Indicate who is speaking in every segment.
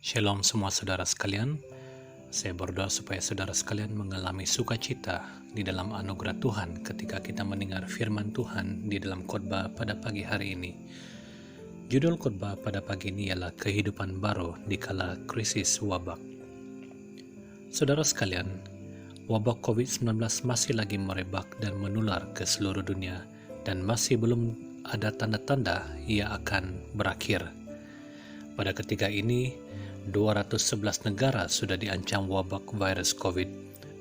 Speaker 1: Shalom semua saudara sekalian, saya berdoa supaya saudara sekalian mengalami sukacita di dalam anugerah Tuhan ketika kita mendengar firman Tuhan di dalam khotbah pada pagi hari ini. Judul khotbah pada pagi ini ialah kehidupan baru di kala krisis wabak. Saudara sekalian, wabak COVID-19 masih lagi merebak dan menular ke seluruh dunia dan masih belum ada tanda-tanda ia akan berakhir. Pada ketika ini, 211 negara sudah diancam wabak virus COVID.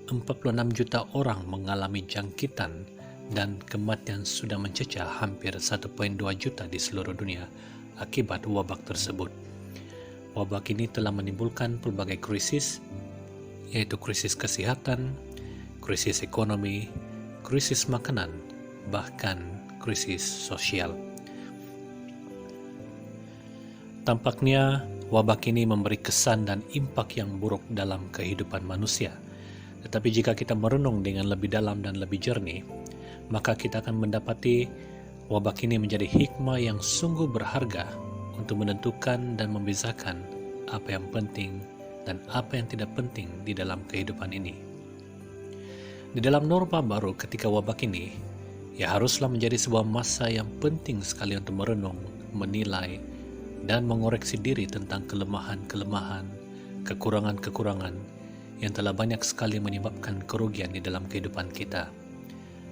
Speaker 1: 46 juta orang mengalami jangkitan dan kematian sudah mencecah hampir 1,2 juta di seluruh dunia akibat wabak tersebut. Wabak ini telah menimbulkan pelbagai krisis, yaitu krisis kesehatan, krisis ekonomi, krisis makanan, bahkan krisis sosial. Tampaknya wabak ini memberi kesan dan impak yang buruk dalam kehidupan manusia. Tetapi jika kita merenung dengan lebih dalam dan lebih jernih, maka kita akan mendapati wabak ini menjadi hikmah yang sungguh berharga untuk menentukan dan membezakan apa yang penting dan apa yang tidak penting di dalam kehidupan ini. Di dalam norma baru ketika wabak ini, ya haruslah menjadi sebuah masa yang penting sekali untuk merenung, menilai, dan mengoreksi diri tentang kelemahan-kelemahan, kekurangan-kekurangan yang telah banyak sekali menyebabkan kerugian di dalam kehidupan kita.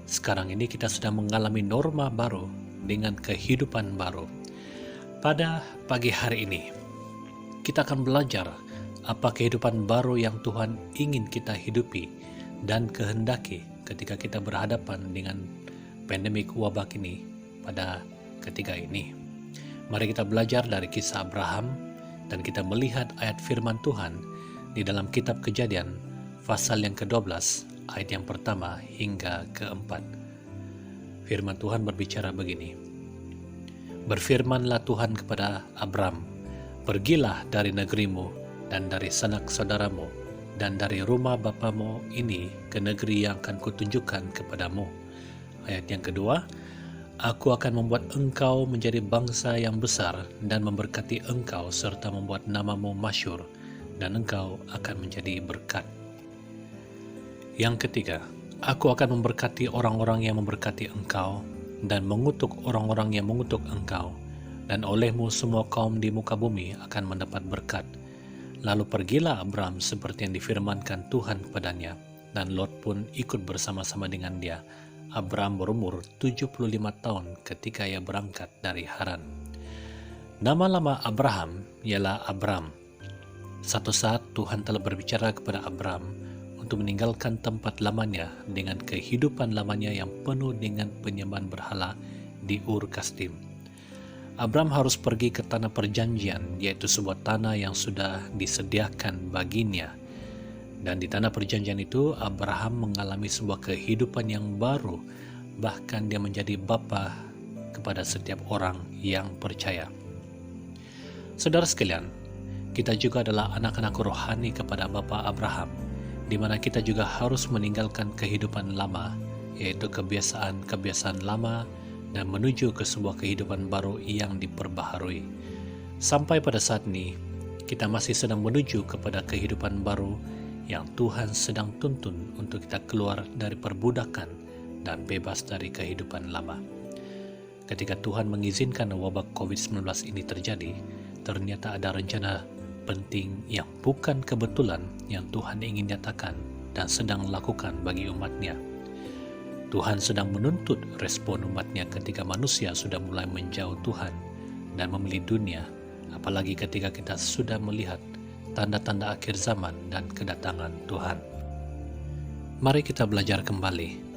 Speaker 1: Sekarang ini kita sedang mengalami norma baru dengan kehidupan baru. Pada pagi hari ini, kita akan belajar apa kehidupan baru yang Tuhan ingin kita hidupi dan kehendaki ketika kita berhadapan dengan pandemik wabak ini pada ketika ini. Mari kita belajar dari kisah Abraham dan kita melihat ayat firman Tuhan di dalam kitab Kejadian pasal yang ke-12 ayat yang pertama hingga ke-4. Firman Tuhan berbicara begini. Berfirmanlah Tuhan kepada Abram, pergilah dari negerimu dan dari sanak saudaramu dan dari rumah bapamu ini ke negeri yang akan kutunjukkan kepadamu. Ayat yang kedua, Aku akan membuat engkau menjadi bangsa yang besar dan memberkati engkau serta membuat namamu masyhur dan engkau akan menjadi berkat. Yang ketiga, aku akan memberkati orang-orang yang memberkati engkau dan mengutuk orang-orang yang mengutuk engkau, dan olehmu semua kaum di muka bumi akan mendapat berkat. Lalu pergilah Abram seperti yang difirmankan Tuhan kepadanya, dan Lot pun ikut bersama-sama dengan dia. Abram berumur 75 tahun ketika ia berangkat dari Haran. Nama lama Abraham ialah Abram. Satu saat Tuhan telah berbicara kepada Abram untuk meninggalkan tempat lamanya dengan kehidupan lamanya yang penuh dengan penyembahan berhala di Ur Kasdim. Abram harus pergi ke tanah perjanjian, yaitu sebuah tanah yang sudah disediakan baginya. Dan di tanah perjanjian itu, Abraham mengalami sebuah kehidupan yang baru, bahkan dia menjadi bapa kepada setiap orang yang percaya. Saudara sekalian, kita juga adalah anak-anak rohani kepada Bapa Abraham, di mana kita juga harus meninggalkan kehidupan lama, yaitu kebiasaan-kebiasaan lama, dan menuju ke sebuah kehidupan baru yang diperbaharui. Sampai pada saat ini, kita masih sedang menuju kepada kehidupan baru yang Tuhan sedang tuntun untuk kita keluar dari perbudakan dan bebas dari kehidupan lama. Ketika Tuhan mengizinkan wabak COVID-19 ini terjadi, ternyata ada rencana penting yang bukan kebetulan yang Tuhan ingin nyatakan dan sedang lakukan bagi umatnya. Tuhan sedang menuntut respon umatnya ketika manusia sudah mulai menjauh Tuhan dan memilih dunia, apalagi ketika kita sudah melihat tanda-tanda akhir zaman dan kedatangan Tuhan. Mari kita belajar kembali.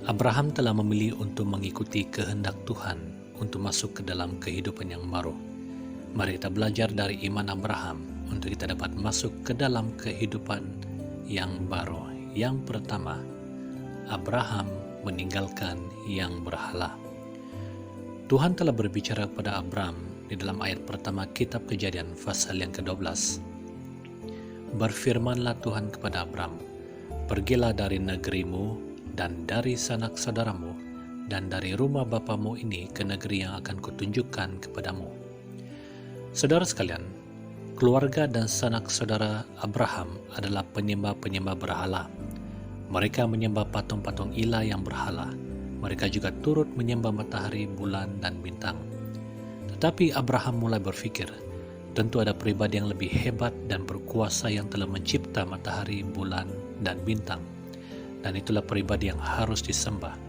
Speaker 1: Abraham telah memilih untuk mengikuti kehendak Tuhan untuk masuk ke dalam kehidupan yang baru. Mari kita belajar dari iman Abraham untuk kita dapat masuk ke dalam kehidupan yang baru. Yang pertama, Abraham meninggalkan yang berhala. Tuhan telah berbicara kepada Abram di dalam ayat pertama kitab Kejadian pasal yang ke-12. Berfirmanlah Tuhan kepada Abram, pergilah dari negerimu dan dari sanak saudaramu dan dari rumah bapamu ini ke negeri yang akan kutunjukkan kepadamu. Saudara sekalian, Keluarga dan sanak saudara Abraham adalah penyembah-penyembah berhala. Mereka menyembah patung-patung ilah yang berhala. Mereka juga turut menyembah matahari, bulan, dan bintang. Tetapi Abraham mulai berpikir, tentu ada pribadi yang lebih hebat dan berkuasa yang telah mencipta matahari, bulan, dan bintang. Dan itulah pribadi yang harus disembah.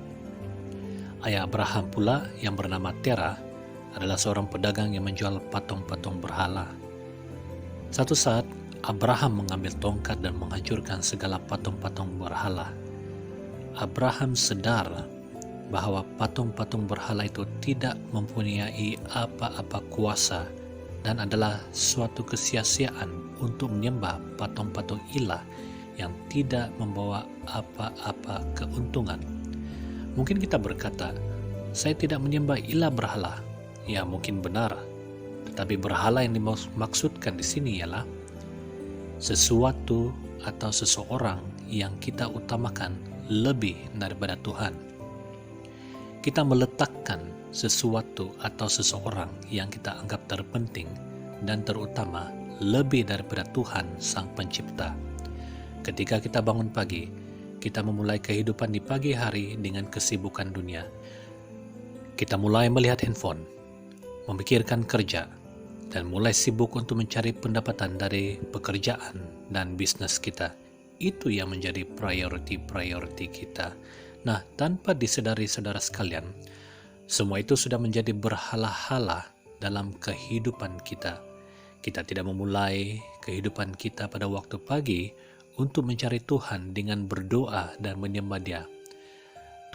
Speaker 1: Ayah Abraham pula yang bernama Terah adalah seorang pedagang yang menjual patung-patung berhala. Satu saat, Abraham mengambil tongkat dan menghancurkan segala patung-patung berhala. Abraham sadar bahwa patung-patung berhala itu tidak mempunyai apa-apa kuasa dan adalah suatu kesia-siaan untuk menyembah patung-patung ilah yang tidak membawa apa-apa keuntungan. Mungkin kita berkata, saya tidak menyembah ilah berhala. Ya, mungkin benar. Tetapi berhala yang dimaksudkan di sini ialah sesuatu atau seseorang yang kita utamakan lebih daripada Tuhan. Kita meletakkan sesuatu atau seseorang yang kita anggap terpenting dan terutama lebih daripada Tuhan Sang Pencipta. Ketika kita bangun pagi, kita memulai kehidupan di pagi hari dengan kesibukan dunia. Kita mulai melihat handphone, memikirkan kerja, dan mulai sibuk untuk mencari pendapatan dari pekerjaan dan bisnis kita. Itu yang menjadi priority kita. Nah, tanpa disadari saudara sekalian, semua itu sudah menjadi berhala-hala dalam kehidupan kita. Kita tidak memulai kehidupan kita pada waktu pagi untuk mencari Tuhan dengan berdoa dan menyembah Dia.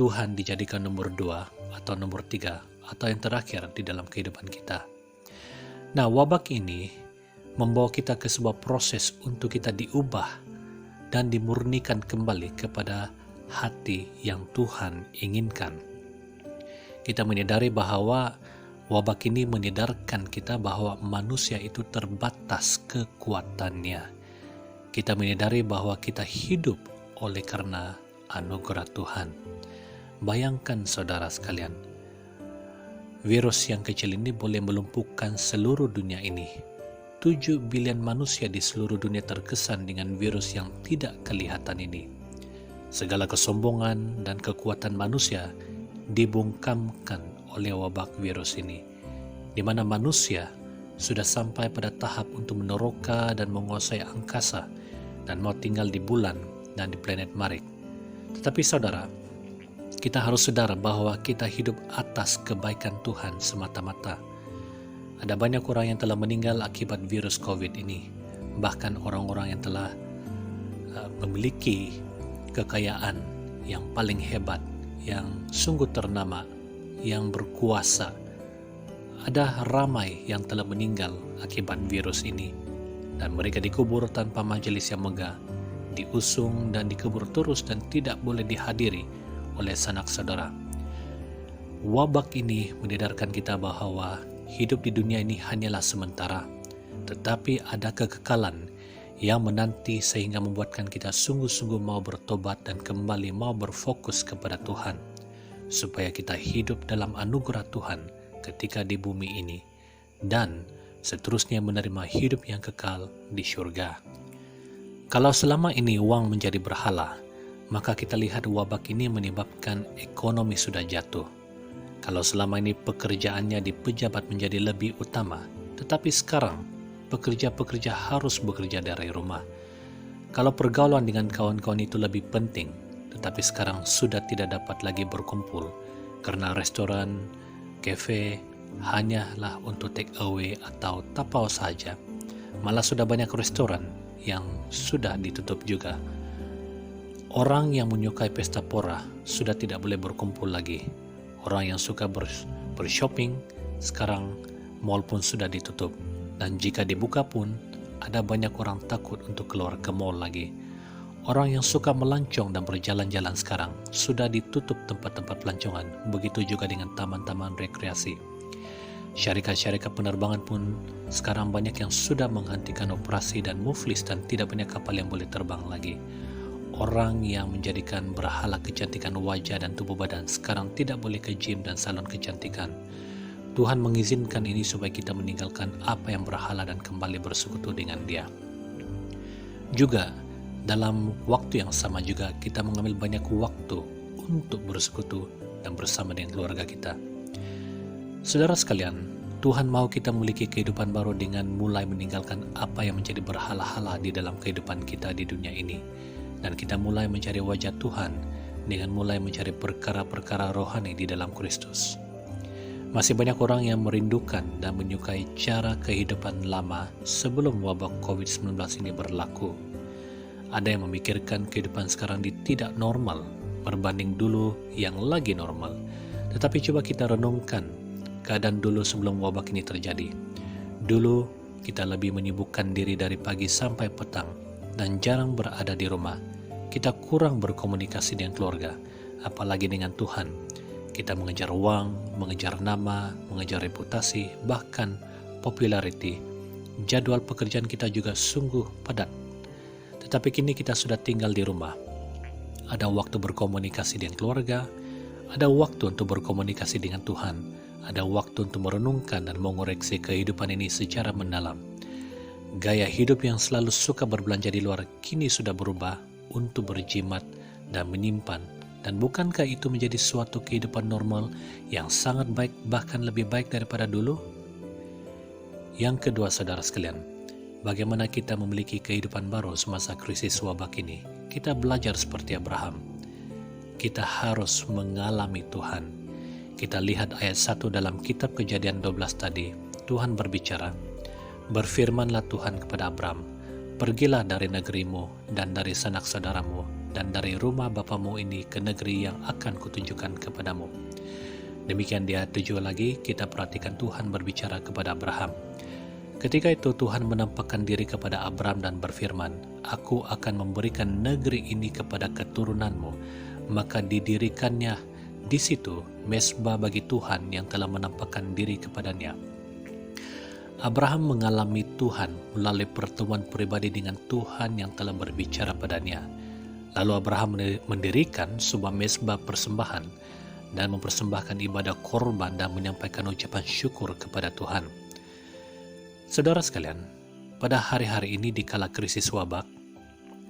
Speaker 1: Tuhan dijadikan nomor 2 atau nomor 3 atau yang terakhir di dalam kehidupan kita. Nah, wabak ini membawa kita ke sebuah proses untuk kita diubah dan dimurnikan kembali kepada hati yang Tuhan inginkan. Kita menyadari bahwa wabak ini menyadarkan kita bahwa manusia itu terbatas kekuatannya. Kita menyadari bahwa kita hidup oleh karena anugerah Tuhan. Bayangkan saudara sekalian, virus yang kecil ini boleh melumpuhkan seluruh dunia ini. 7 bilion manusia di seluruh dunia terkesan dengan virus yang tidak kelihatan ini. Segala kesombongan dan kekuatan manusia dibungkamkan oleh wabak virus ini, di mana manusia sudah sampai pada tahap untuk meneroka dan menguasai angkasa dan mau tinggal di bulan dan di planet Marikh. Tetapi saudara, kita harus sadar bahwa kita hidup atas kebaikan Tuhan semata-mata. Ada banyak orang yang telah meninggal akibat virus COVID ini. Bahkan orang-orang yang telah memiliki kekayaan yang paling hebat, yang sungguh ternama, yang berkuasa. Ada ramai yang telah meninggal akibat virus ini. Dan mereka dikubur tanpa majelis yang megah, diusung dan dikubur terus dan tidak boleh dihadiri oleh sanak saudara. Wabak ini menyadarkan kita bahwa hidup di dunia ini hanyalah sementara, tetapi ada kekekalan yang menanti sehingga membuatkan kita sungguh-sungguh mau bertobat dan kembali mau berfokus kepada Tuhan, supaya kita hidup dalam anugerah Tuhan ketika di bumi ini, dan seterusnya menerima hidup yang kekal di surga. Kalau selama ini uang menjadi berhala, maka kita lihat wabak ini menyebabkan ekonomi sudah jatuh. Kalau selama ini pekerjaannya di pejabat menjadi lebih utama, tetapi sekarang pekerja-pekerja harus bekerja dari rumah. Kalau pergaulan dengan kawan-kawan itu lebih penting, tetapi sekarang sudah tidak dapat lagi berkumpul, karena restoran, kafe hanyalah untuk take away atau tapau saja. Malah sudah banyak restoran yang sudah ditutup juga. Orang yang menyukai pesta pora sudah tidak boleh berkumpul lagi. Orang yang suka bershopping, sekarang mall pun sudah ditutup. Dan jika dibuka pun, ada banyak orang takut untuk keluar ke mall lagi. Orang yang suka melancong dan berjalan-jalan sekarang sudah ditutup tempat-tempat pelancongan. Begitu juga dengan taman-taman rekreasi. Syarikat-syarikat penerbangan pun sekarang banyak yang sudah menghentikan operasi dan move list dan tidak banyak kapal yang boleh terbang lagi. Orang yang menjadikan berhala kecantikan wajah dan tubuh badan sekarang tidak boleh ke gym dan salon kecantikan. Tuhan mengizinkan ini supaya kita meninggalkan apa yang berhala dan kembali bersekutu dengan Dia. Juga dalam waktu yang sama juga kita mengambil banyak waktu untuk bersekutu dan bersama dengan keluarga kita. Saudara sekalian, Tuhan mau kita memiliki kehidupan baru dengan mulai meninggalkan apa yang menjadi berhala-hala di dalam kehidupan kita di dunia ini. Dan kita mulai mencari wajah Tuhan dengan mulai mencari perkara-perkara rohani di dalam Kristus. Masih banyak orang yang merindukan dan menyukai cara kehidupan lama sebelum wabah COVID-19 ini berlaku. Ada yang memikirkan kehidupan sekarang tidak normal berbanding dulu yang lagi normal. Tetapi coba kita renungkan keadaan dulu sebelum wabah ini terjadi. Dulu kita lebih menyibukkan diri dari pagi sampai petang dan jarang berada di rumah. Kita kurang berkomunikasi dengan keluarga, apalagi dengan Tuhan. Kita mengejar uang, mengejar nama, mengejar reputasi, bahkan popularity. Jadwal pekerjaan kita juga sungguh padat. Tetapi kini kita sudah tinggal di rumah. Ada waktu berkomunikasi dengan keluarga, ada waktu untuk berkomunikasi dengan Tuhan, ada waktu untuk merenungkan dan mengoreksi kehidupan ini secara mendalam. Gaya hidup yang selalu suka berbelanja di luar kini sudah berubah untuk berjimat dan menyimpan. Dan bukankah itu menjadi suatu kehidupan normal yang sangat baik, bahkan lebih baik daripada dulu? Yang kedua, saudara sekalian, bagaimana kita memiliki kehidupan baru semasa krisis wabah ini? Kita belajar seperti Abraham. Kita harus mengalami Tuhan. Kita lihat ayat 1 dalam kitab Kejadian 12 tadi. Tuhan berbicara, "Berfirmanlah Tuhan kepada Abram, pergilah dari negerimu dan dari sanak saudaramu dan dari rumah bapamu ini ke negeri yang akan kutunjukkan kepadamu." Demikian di ayat 7 lagi kita perhatikan Tuhan berbicara kepada Abraham. Ketika itu Tuhan menampakkan diri kepada Abram dan berfirman, "Aku akan memberikan negeri ini kepada keturunanmu." Maka didirikannya di situ mezbah bagi Tuhan yang telah menampakkan diri kepadanya. Abraham mengalami Tuhan melalui pertemuan pribadi dengan Tuhan yang telah berbicara padanya. Lalu Abraham mendirikan sebuah mezbah persembahan dan mempersembahkan ibadah korban dan menyampaikan ucapan syukur kepada Tuhan. Saudara sekalian, pada hari-hari ini di kala krisis wabah,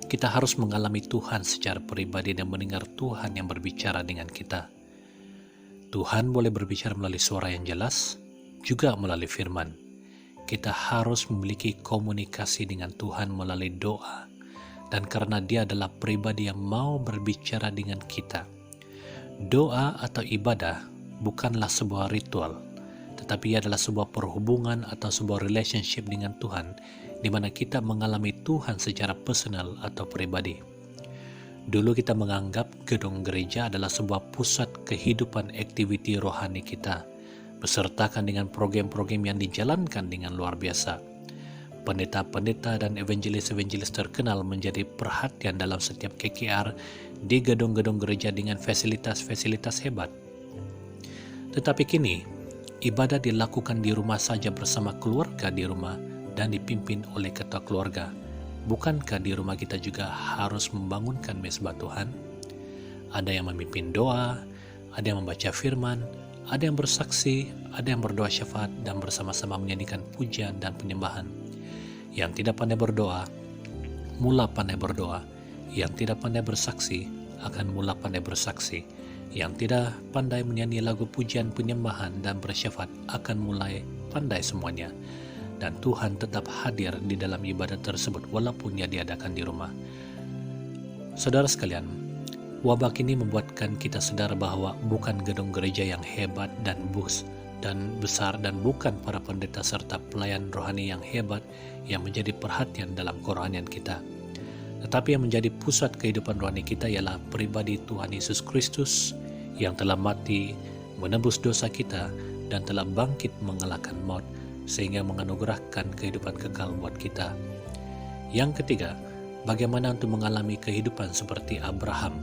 Speaker 1: kita harus mengalami Tuhan secara pribadi dan mendengar Tuhan yang berbicara dengan kita. Tuhan boleh berbicara melalui suara yang jelas, juga melalui firman. Kita harus memiliki komunikasi dengan Tuhan melalui doa. Dan karena Dia adalah pribadi yang mau berbicara dengan kita. Doa atau ibadah bukanlah sebuah ritual, tetapi ia adalah sebuah perhubungan atau sebuah relationship dengan Tuhan, di mana kita mengalami Tuhan secara personal atau pribadi. Dulu kita menganggap gedung gereja adalah sebuah pusat kehidupan aktiviti rohani kita, besertakan dengan program-program yang dijalankan dengan luar biasa. Pendeta-pendeta dan evangelis-evangelis terkenal menjadi perhatian dalam setiap KKR di gedung-gedung gereja dengan fasilitas-fasilitas hebat. Tetapi kini, ibadah dilakukan di rumah saja bersama keluarga di rumah dan dipimpin oleh ketua keluarga. Bukankah di rumah kita juga harus membangunkan mezbah Tuhan? Ada yang memimpin doa, ada yang membaca firman, ada yang bersaksi, ada yang berdoa syafaat dan bersama-sama menyanyikan pujian dan penyembahan. Yang tidak pandai berdoa, mula pandai berdoa. Yang tidak pandai bersaksi, akan mula pandai bersaksi. Yang tidak pandai menyanyi lagu pujian penyembahan dan bersyafaat, akan mulai pandai semuanya. Dan Tuhan tetap hadir di dalam ibadat tersebut walaupun ia diadakan di rumah. Saudara sekalian, wabah ini membuatkan kita sadar bahwa bukan gedung gereja yang hebat dan besar dan bukan para pendeta serta pelayan rohani yang hebat yang menjadi perhatian dalam kerohanian kita. Tetapi yang menjadi pusat kehidupan rohani kita ialah pribadi Tuhan Yesus Kristus yang telah mati menebus dosa kita dan telah bangkit mengalahkan maut sehingga menganugerahkan kehidupan kekal buat kita. Yang ketiga, bagaimana untuk mengalami kehidupan seperti Abraham?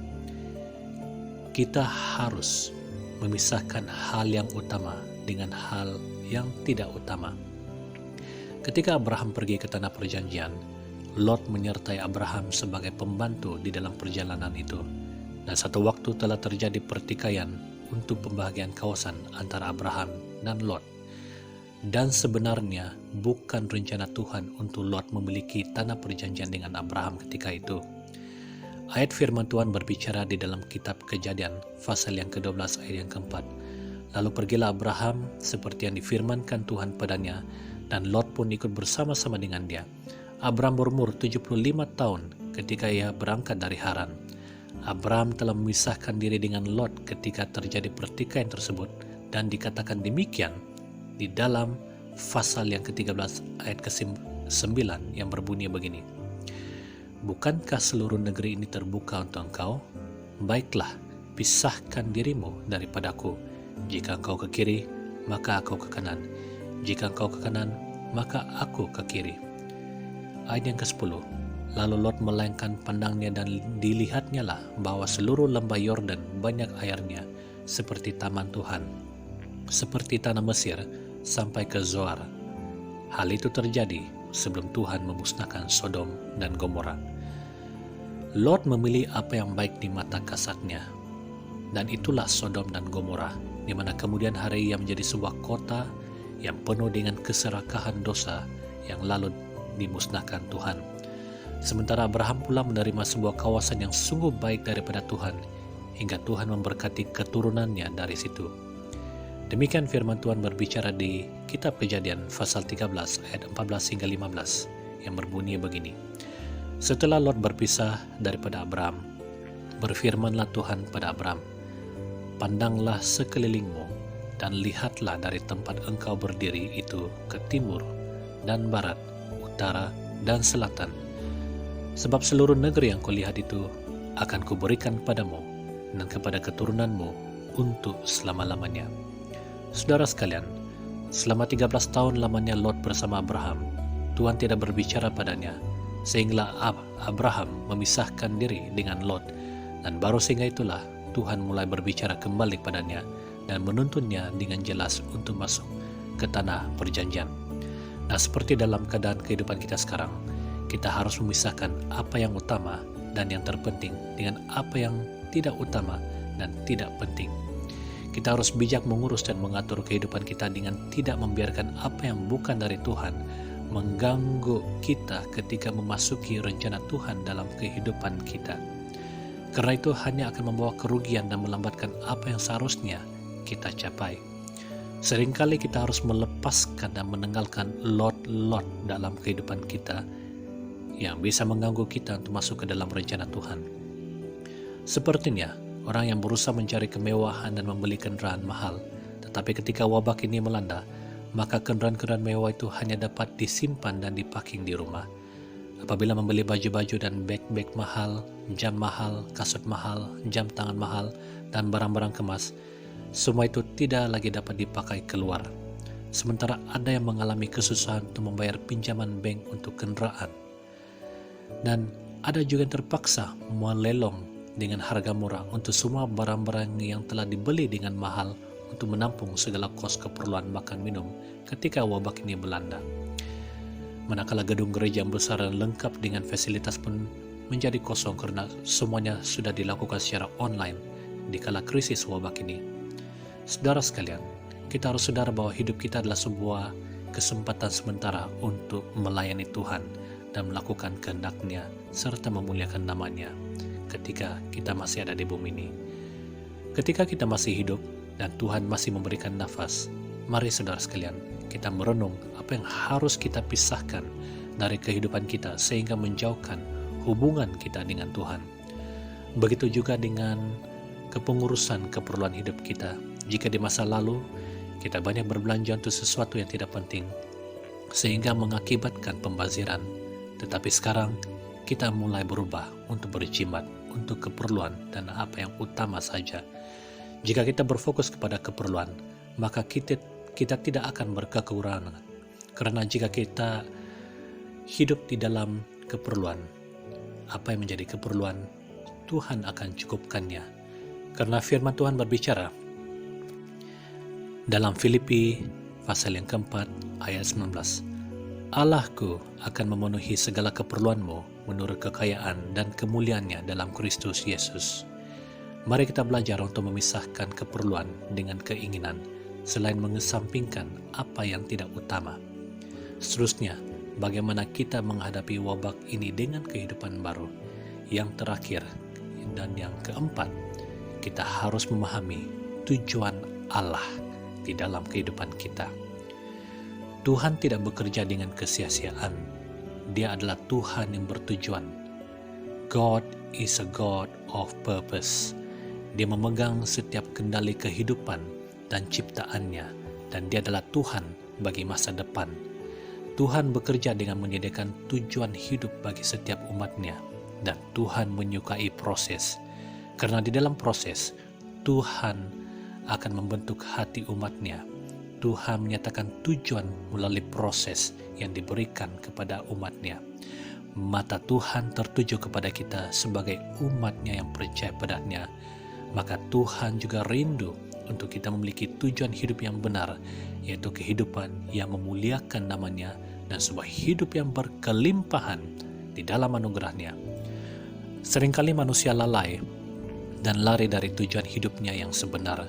Speaker 1: Kita harus memisahkan hal yang utama dengan hal yang tidak utama. Ketika Abraham pergi ke tanah perjanjian, Lot menyertai Abraham sebagai pembantu di dalam perjalanan itu. Dan satu waktu telah terjadi pertikaian untuk pembagian kawasan antara Abraham dan Lot. Dan sebenarnya bukan rencana Tuhan untuk Lot memiliki tanah perjanjian dengan Abraham ketika itu. Ayat firman Tuhan berbicara di dalam kitab Kejadian, pasal yang ke-12 ayat yang keempat. Lalu pergilah Abraham seperti yang difirmankan Tuhan padanya, dan Lot pun ikut bersama-sama dengan dia. Abraham berumur 75 tahun ketika ia berangkat dari Haran. Abraham telah memisahkan diri dengan Lot ketika terjadi pertikaian tersebut, dan dikatakan demikian di dalam pasal yang ke-13 ayat ke-9 yang berbunyi begini. Bukankah seluruh negeri ini terbuka untuk engkau? Baiklah, pisahkan dirimu daripadaku. Jika engkau ke kiri, maka aku ke kanan. Jika engkau ke kanan, maka aku ke kiri. Ayat yang ke-10. Lalu Lot melengkan pandangnya dan dilihatnya lah bahwa seluruh lembah Yordan banyak airnya seperti taman Tuhan, seperti tanah Mesir sampai ke Zoar. Hal itu terjadi sebelum Tuhan memusnahkan Sodom dan Gomora. Lot memilih apa yang baik di mata kasatnya, dan itulah Sodom dan Gomora, di mana kemudian hari ia menjadi sebuah kota yang penuh dengan keserakahan dosa yang lalu dimusnahkan Tuhan. Sementara Abraham pula menerima sebuah kawasan yang sungguh baik daripada Tuhan, hingga Tuhan memberkati keturunannya dari situ. Demikian firman Tuhan berbicara di kitab Kejadian pasal 13 ayat 14 hingga 15 yang berbunyi begini. Setelah Lot berpisah daripada Abraham, berfirmanlah Tuhan pada Abraham, pandanglah sekelilingmu dan lihatlah dari tempat engkau berdiri itu ke timur dan barat, utara dan selatan. Sebab seluruh negeri yang kau lihat itu akan kuberikan padamu dan kepada keturunanmu untuk selama-lamanya. Saudara sekalian, selama 13 tahun lamanya Lot bersama Abraham, Tuhan tidak berbicara padanya, sehingga Abraham memisahkan diri dengan Lot, dan baru sehingga itulah Tuhan mulai berbicara kembali padanya dan menuntunnya dengan jelas untuk masuk ke tanah perjanjian. Nah, seperti dalam keadaan kehidupan kita sekarang, kita harus memisahkan apa yang utama dan yang terpenting dengan apa yang tidak utama dan tidak penting. Kita harus bijak mengurus dan mengatur kehidupan kita dengan tidak membiarkan apa yang bukan dari Tuhan mengganggu kita ketika memasuki rencana Tuhan dalam kehidupan kita. Karena itu hanya akan membawa kerugian dan melambatkan apa yang seharusnya kita capai. Seringkali kita harus melepaskan dan meninggalkan lot-lot dalam kehidupan kita yang bisa mengganggu kita untuk masuk ke dalam rencana Tuhan. Sepertinya orang yang berusaha mencari kemewahan dan membeli kendaraan mahal, tetapi ketika wabah ini melanda, maka kendaraan-kendaraan mewah itu hanya dapat disimpan dan diparking di rumah. Apabila membeli baju-baju dan bag-bag mahal, jam mahal, kasut mahal, jam tangan mahal, dan barang-barang kemas, semua itu tidak lagi dapat dipakai keluar. Sementara ada yang mengalami kesusahan untuk membayar pinjaman bank untuk kendaraan. Dan ada juga yang terpaksa melelong dengan harga murah untuk semua barang-barang yang telah dibeli dengan mahal untuk menampung segala kos keperluan makan minum ketika wabah ini melanda. Manakala gedung gereja yang besar dan lengkap dengan fasilitas pun menjadi kosong karena semuanya sudah dilakukan secara online di kala krisis wabah ini. Saudara sekalian, kita harus sadar bahwa hidup kita adalah sebuah kesempatan sementara untuk melayani Tuhan dan melakukan kehendak-Nya serta memuliakan nama-Nya ketika kita masih ada di bumi ini. Ketika kita masih hidup dan Tuhan masih memberikan nafas, mari saudara sekalian, kita merenung apa yang harus kita pisahkan dari kehidupan kita sehingga menjauhkan hubungan kita dengan Tuhan. Begitu juga dengan kepengurusan keperluan hidup kita. Jika di masa lalu kita banyak berbelanja untuk sesuatu yang tidak penting sehingga mengakibatkan pembaziran, tetapi sekarang kita mulai berubah untuk berjimat untuk keperluan dan apa yang utama saja. Jika kita berfokus kepada keperluan, maka kita tidak akan berkekurangan. Karena jika kita hidup di dalam keperluan, apa yang menjadi keperluan, Tuhan akan cukupkannya. Karena firman Tuhan berbicara dalam Filipi pasal yang keempat ayat 19. Allahku akan memenuhi segala keperluanmu menurut kekayaan dan kemuliaannya dalam Kristus Yesus. Mari kita belajar untuk memisahkan keperluan dengan keinginan selain mengesampingkan apa yang tidak utama. Seterusnya, bagaimana kita menghadapi wabak ini dengan kehidupan baru. Yang terakhir dan yang keempat, kita harus memahami tujuan Allah di dalam kehidupan kita. Tuhan tidak bekerja dengan kesia-siaan. Dia adalah Tuhan yang bertujuan. God is a God of purpose. Dia memegang setiap kendali kehidupan dan ciptaannya, dan dia adalah Tuhan bagi masa depan. Tuhan bekerja dengan menyediakan tujuan hidup bagi setiap umatnya, dan Tuhan menyukai proses. Karena di dalam proses, Tuhan akan membentuk hati umatnya. Tuhan menyatakan tujuan melalui proses yang diberikan kepada umatnya. Mata Tuhan tertuju kepada kita sebagai umatnya yang percaya padanya. Maka Tuhan juga rindu untuk kita memiliki tujuan hidup yang benar, yaitu kehidupan yang memuliakan namanya dan sebuah hidup yang berkelimpahan di dalam anugerahnya. Seringkali manusia lalai dan lari dari tujuan hidupnya yang sebenar,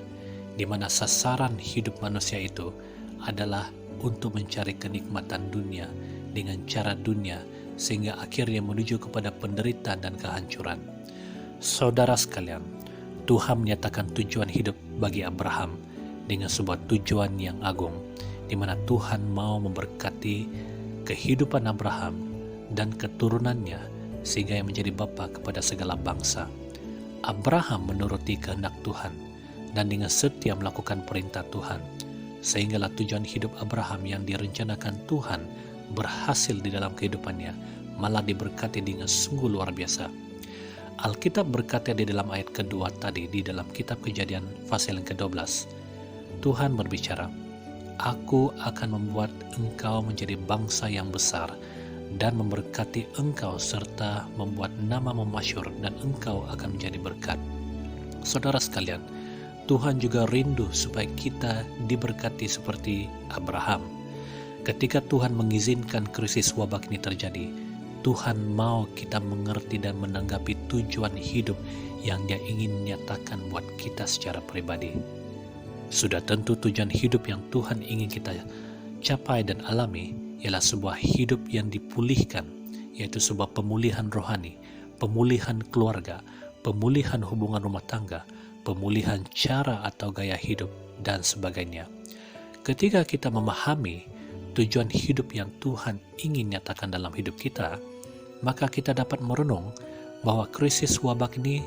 Speaker 1: di mana sasaran hidup manusia itu adalah untuk mencari kenikmatan dunia dengan cara dunia, sehingga akhirnya menuju kepada penderitaan dan kehancuran. Saudara sekalian, Tuhan menyatakan tujuan hidup bagi Abraham dengan sebuah tujuan yang agung, di mana Tuhan mau memberkati kehidupan Abraham dan keturunannya sehingga yang menjadi bapa kepada segala bangsa. Abraham menuruti kehendak Tuhan dan dengan setia melakukan perintah Tuhan, sehinggalah tujuan hidup Abraham yang direncanakan Tuhan berhasil di dalam kehidupannya, malah diberkati dengan sungguh luar biasa. Alkitab berkata di dalam ayat kedua tadi, di dalam kitab Kejadian pasal yang ke-12, Tuhan berbicara, "Aku akan membuat engkau menjadi bangsa yang besar dan memberkati engkau serta membuat nama memasyhur dan engkau akan menjadi berkat." Saudara sekalian, Tuhan juga rindu supaya kita diberkati seperti Abraham. Ketika Tuhan mengizinkan krisis wabak ini terjadi, Tuhan mau kita mengerti dan menanggapi tujuan hidup yang Dia ingin nyatakan buat kita secara pribadi. Sudah tentu tujuan hidup yang Tuhan ingin kita capai dan alami ialah sebuah hidup yang dipulihkan, yaitu sebuah pemulihan rohani, pemulihan keluarga, pemulihan hubungan rumah tangga, pemulihan cara atau gaya hidup, dan sebagainya. Ketika kita memahami tujuan hidup yang Tuhan ingin nyatakan dalam hidup kita, maka kita dapat merenung bahwa krisis wabak ini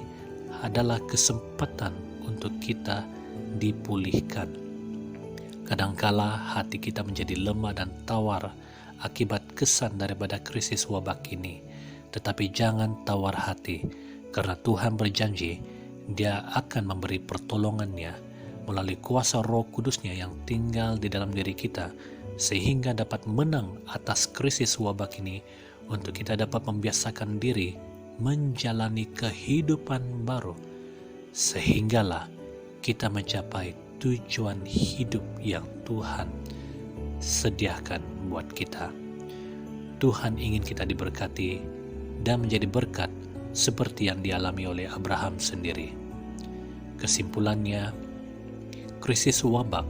Speaker 1: adalah kesempatan untuk kita dipulihkan. Kadangkala hati kita menjadi lemah dan tawar akibat kesan daripada krisis wabak ini. Tetapi jangan tawar hati, karena Tuhan berjanji Dia akan memberi pertolongannya melalui kuasa Roh Kudusnya yang tinggal di dalam diri kita, sehingga dapat menang atas krisis wabak ini, untuk kita dapat membiasakan diri menjalani kehidupan baru, sehinggalah kita mencapai tujuan hidup yang Tuhan sediakan buat kita. Tuhan ingin kita diberkati dan menjadi berkat seperti yang dialami oleh Abraham sendiri. Kesimpulannya, krisis wabak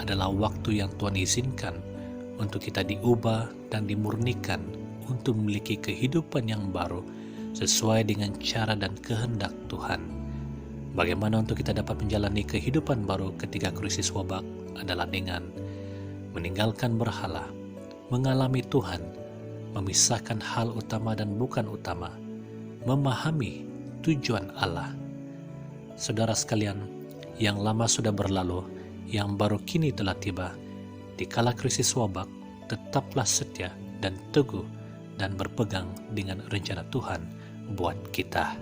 Speaker 1: adalah waktu yang Tuhan izinkan untuk kita diubah dan dimurnikan untuk memiliki kehidupan yang baru sesuai dengan cara dan kehendak Tuhan. Bagaimana untuk kita dapat menjalani kehidupan baru ketika krisis wabak adalah dengan meninggalkan berhala, mengalami Tuhan, memisahkan hal utama dan bukan utama, memahami tujuan Allah. Saudara sekalian, yang lama sudah berlalu, yang baru kini telah tiba. Di kala krisis wabak, tetaplah setia dan teguh dan berpegang dengan rencana Tuhan buat kita.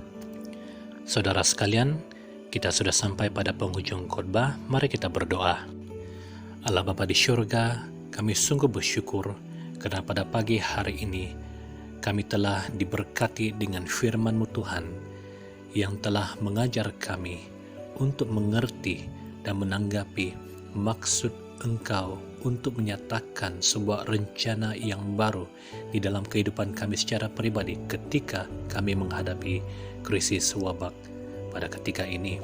Speaker 1: Saudara sekalian, kita sudah sampai pada penghujung khotbah. Mari kita berdoa. Allah Bapa di syurga, kami sungguh bersyukur karena pada pagi hari ini kami telah diberkati dengan firman-Mu Tuhan yang telah mengajar kami untuk mengerti dan menanggapi maksud Engkau untuk menyatakan sebuah rencana yang baru di dalam kehidupan kami secara pribadi ketika kami menghadapi krisis wabak pada ketika ini.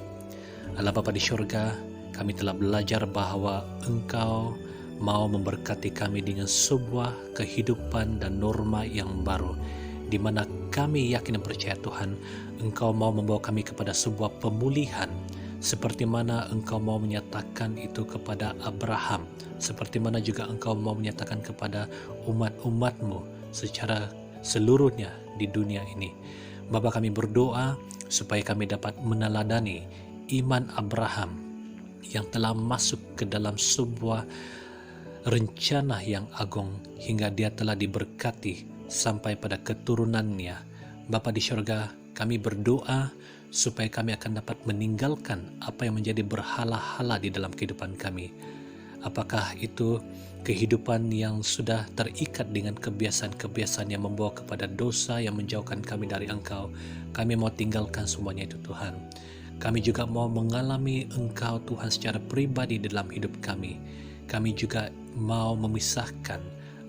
Speaker 1: Allah Bapa di syurga, Kami telah belajar bahwa Engkau mau memberkati kami dengan sebuah kehidupan dan norma yang baru, di mana kami yakin dan percaya Tuhan, Engkau mau membawa kami kepada sebuah pemulihan, seperti mana Engkau mau menyatakan itu kepada Abraham, seperti mana juga Engkau mau menyatakan kepada umat-umat-Mu secara seluruhnya di dunia ini. Bapa, kami berdoa supaya kami dapat meneladani iman Abraham yang telah masuk ke dalam sebuah rencana yang agung hingga dia telah diberkati sampai pada keturunannya. Bapa di surga, kami berdoa supaya kami akan dapat meninggalkan apa yang menjadi berhala-hala di dalam kehidupan kami. Apakah itu kehidupan yang sudah terikat dengan kebiasaan-kebiasaan yang membawa kepada dosa yang menjauhkan kami dari Engkau. Kami mau tinggalkan semuanya itu Tuhan. Kami juga mau mengalami Engkau Tuhan secara pribadi dalam hidup kami. Kami juga mau memisahkan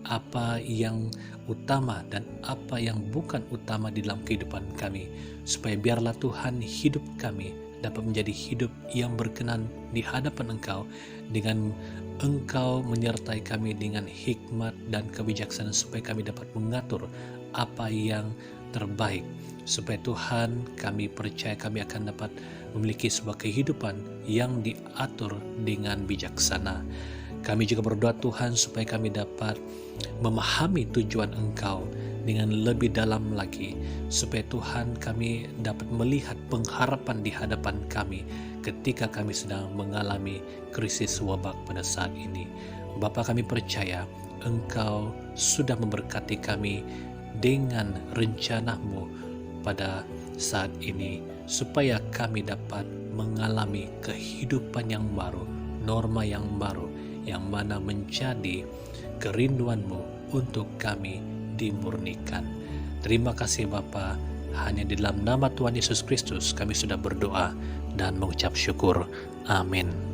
Speaker 1: apa yang utama dan apa yang bukan utama di dalam kehidupan kami, supaya biarlah Tuhan hidup kami dapat menjadi hidup yang berkenan di hadapan Engkau, dengan Engkau menyertai kami dengan hikmat dan kebijaksanaan, supaya kami dapat mengatur apa yang terbaik, supaya Tuhan, kami percaya kami akan dapat memiliki sebuah kehidupan yang diatur dengan bijaksana. Kami juga berdoa Tuhan supaya kami dapat memahami tujuan Engkau dengan lebih dalam lagi, supaya Tuhan kami dapat melihat pengharapan di hadapan kami ketika kami sedang mengalami krisis wabak pada saat ini. Bapa, kami percaya Engkau sudah memberkati kami dengan rencana-Mu pada saat ini, supaya kami dapat mengalami kehidupan yang baru, norma yang baru, yang mana menjadi kerinduan-Mu untuk kami dimurnikan. Terima kasih Bapa, hanya di dalam nama Tuhan Yesus Kristus kami sudah berdoa dan mengucap syukur. Amin.